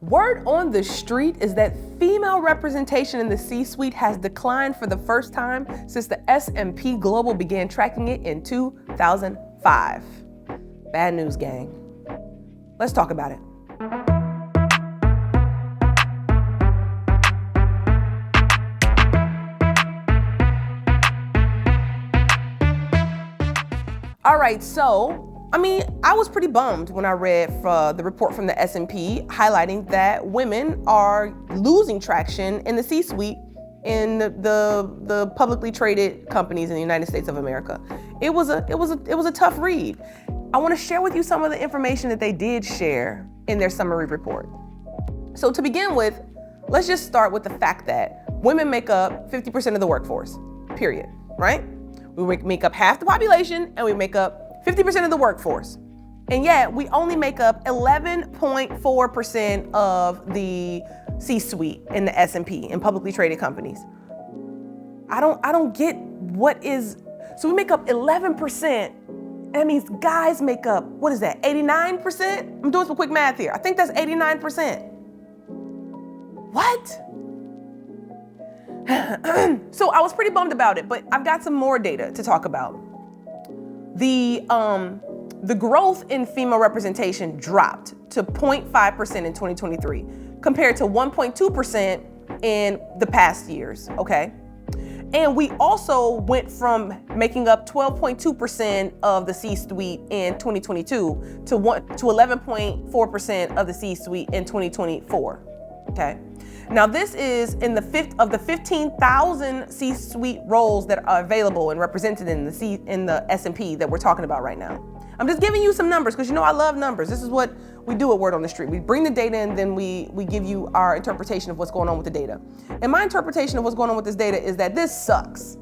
Word on the street is that female representation in the C-suite has declined for the first time since the S&P Global began tracking it in 2005. Bad news, gang. Let's talk about it. All right, so I was pretty bummed when I read the report from the S&P highlighting that women are losing traction in the C-suite in the publicly traded companies in the United States of America. It was a tough read. I want to share with you some of the information that they did share in their summary report. So to begin with, let's just start with the fact that women make up 50% of the workforce, period, right? We make up half the population and we make up 50% of the workforce. And yet we only make up 11.4% of the C-suite in the S&P in publicly traded companies. I don't get what is, so we make up 11%. That means guys make up, what is that, 89%? I'm doing some quick math here. I think that's 89%. What? So I was pretty bummed about it, but I've got some more data to talk about. The growth in female representation dropped to 0.5% in 2023 compared to 1.2% in the past years, okay? And we also went from making up 12.2% of the C-suite in 2022 to 11.4% of the C-suite in 2024, okay? Now this is in the 15,000 C-suite roles that are available and represented in the S&P that we're talking about right now. I'm just giving you some numbers because you know I love numbers. This is what we do at Word on the Street. We bring the data and then we give you our interpretation of what's going on with the data. And my interpretation of what's going on with this data is that this sucks.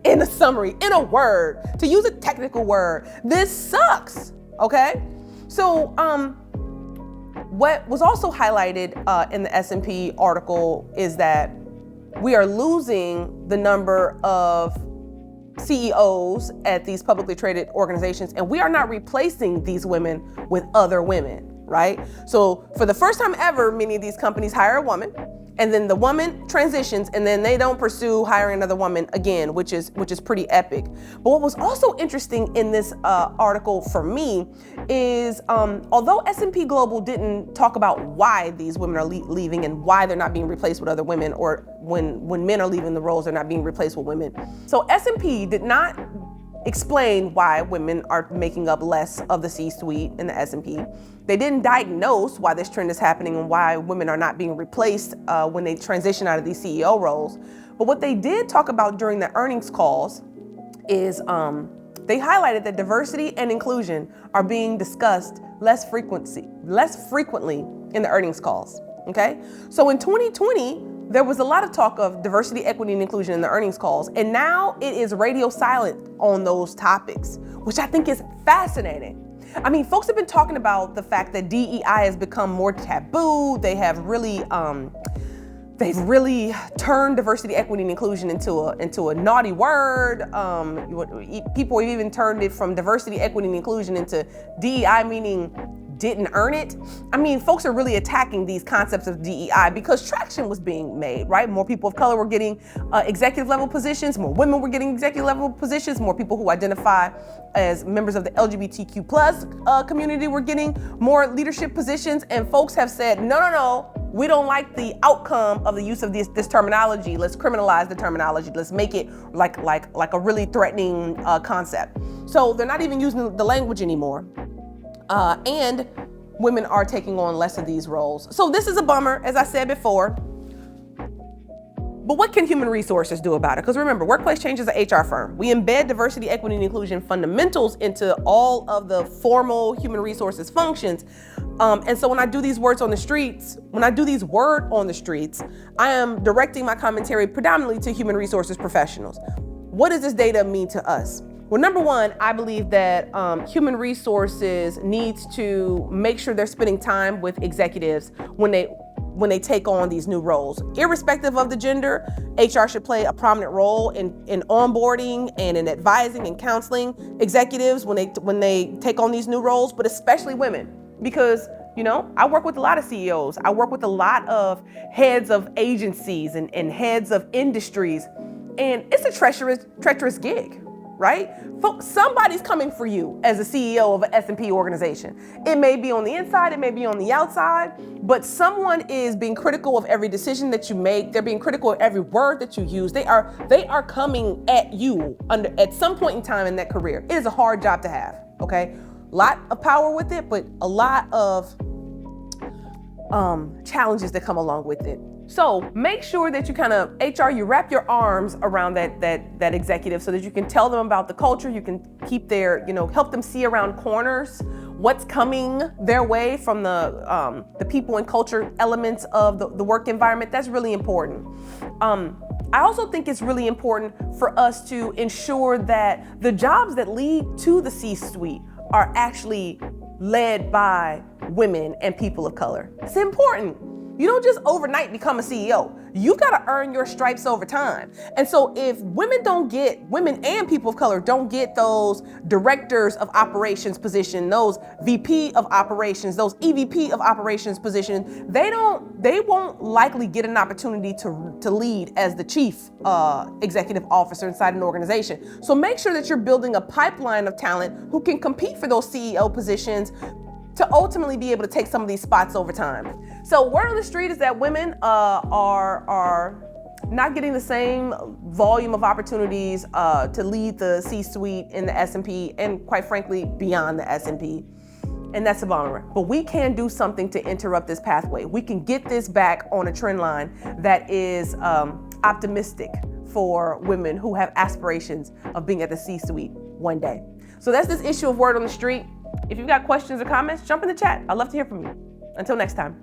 In a summary, in a word, to use a technical word, this sucks, okay? So, what was also highlighted in the S&P article is that we are losing the number of CEOs at these publicly traded organizations, and we are not replacing these women with other women, right? So for the first time ever, many of these companies hire a woman, and then the woman transitions, and then they don't pursue hiring another woman again, which is pretty epic. But what was also interesting in this article for me is, although S&P Global didn't talk about why these women are leaving and why they're not being replaced with other women, or when men are leaving the roles, they're not being replaced with women. So S&P did not explain why women are making up less of the C-suite in the S&P. They didn't diagnose why this trend is happening and why women are not being replaced when they transition out of these CEO roles. But what they did talk about during the earnings calls is they highlighted that diversity and inclusion are being discussed less frequently in the earnings calls, okay? So in 2020, there was a lot of talk of diversity, equity, and inclusion in the earnings calls, and now it is radio silent on those topics, which I think is fascinating. Folks have been talking about the fact that DEI has become more taboo. They have really, they've really turned diversity, equity, and inclusion into a naughty word. People have even turned it from diversity, equity, and inclusion into DEI, meaning didn't earn it. Folks are really attacking these concepts of DEI because traction was being made, right? More people of color were getting executive level positions, more women were getting executive level positions, more people who identify as members of the LGBTQ plus community were getting more leadership positions, and folks have said, no, we don't like the outcome of the use of this terminology. Let's criminalize the terminology. Let's make it like a really threatening concept. So they're not even using the language anymore. And women are taking on less of these roles. So this is a bummer, as I said before. But what can human resources do about it? Because remember, Workplace Change is an HR firm. We embed diversity, equity, and inclusion fundamentals into all of the formal human resources functions. And so when I do these word on the streets, I am directing my commentary predominantly to human resources professionals. What does this data mean to us? Well, number one, I believe that human resources needs to make sure they're spending time with executives when they take on these new roles. Irrespective of the gender, HR should play a prominent role in onboarding and in advising and counseling executives when they take on these new roles, but especially women, because I work with a lot of CEOs. I work with a lot of heads of agencies and heads of industries. And it's a treacherous gig, right? Somebody's coming for you as a CEO of an S&P organization. It may be on the inside, it may be on the outside, but someone is being critical of every decision that you make. They're being critical of every word that you use. They are coming at you at some point in time in that career. It is a hard job to have, okay? A lot of power with it, but a lot of challenges that come along with it. So make sure that you wrap your arms around that executive so that you can tell them about the culture. You can keep help them see around corners what's coming their way from the people and culture elements of the work environment. That's really important. I also think it's really important for us to ensure that the jobs that lead to the C-suite are actually led by women and people of color. It's important. You don't just overnight become a CEO. You gotta earn your stripes over time. And so if women and people of color don't get those directors of operations position, those VP of operations, those EVP of operations positions, they won't likely get an opportunity to lead as the chief executive officer inside an organization. So make sure that you're building a pipeline of talent who can compete for those CEO positions to ultimately be able to take some of these spots over time. So word on the street is that women are not getting the same volume of opportunities to lead the C-suite in the S&P and quite frankly, beyond the S&P. And that's a bummer. But we can do something to interrupt this pathway. We can get this back on a trend line that is optimistic for women who have aspirations of being at the C-suite one day. So that's this issue of word on the street. If you've got questions or comments, jump in the chat. I'd love to hear from you. Until next time.